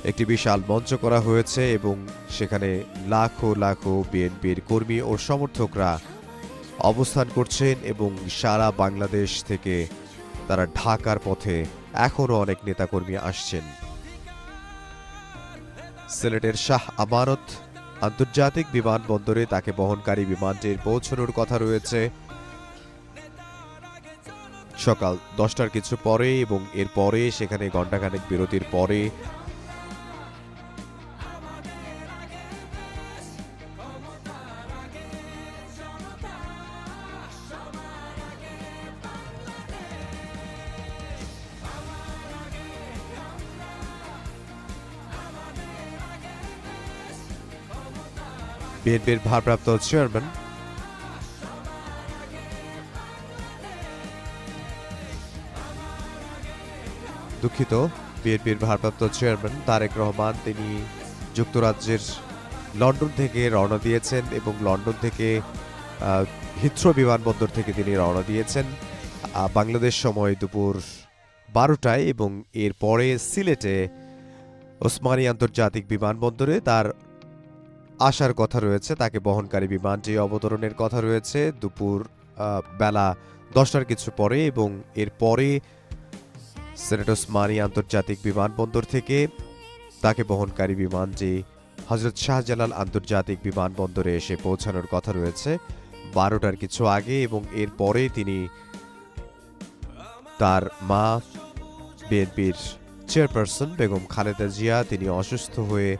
একটি বিশাল মঞ্চ করা হয়েছে এবং সেখানে লাখো লাখো বিএনপির কর্মী ও সমর্থকরা অবস্থান করছেন এবং সারা বাংলাদেশ থেকে তারা ঢাকার পথে এখনও অনেক নেতাকর্মী আসছেন। সিলেটের শাহ আমানত আন্তর্জাতিক বিমানবন্দরে তাকে বহনকারী বিমানটির পৌঁছানোর কথা রয়েছে সকাল 10টার কিছু পরে এবং এরপরে সেখানে ঘণ্টাখানেক বিরতির পরে বিএনপির ভারপ্রাপ্ত চেয়ারম্যান বিএনপির ভারপ্রাপ্ত চেয়ারম্যান তারেক রহমান তিনি যুক্তরাজ্যের লন্ডন থেকে রওনা দিয়েছেন এবং লন্ডন থেকে হিথ্রো বিমানবন্দর থেকে তিনি রওনা দিয়েছেন বাংলাদেশ সময় দুপুর 12টায় এবং এরপরে সিলেটে ওসমানী আন্তর্জাতিক বিমানবন্দরে তার আসার কথা রয়েছে। তাকে বহনকারী বিমানটি অবতরণের কথা রয়েছে দুপুর বেলা 10টার কিছু পরে এবং এরপরে সিলেট ওসমানী আন্তর্জাতিক বিমানবন্দর থেকে তাকে বহনকারী বিমানটি হযরত শাহজালাল আন্তর্জাতিক বিমানবন্দরে এসে পৌঁছানোর কথা রয়েছে 12টার কিছু আগে এবং এরপরে তিনি তার মা বিএনপির চেয়ারপারসন বেগম খালেদা জিয়া তিনি অসুস্থ হয়ে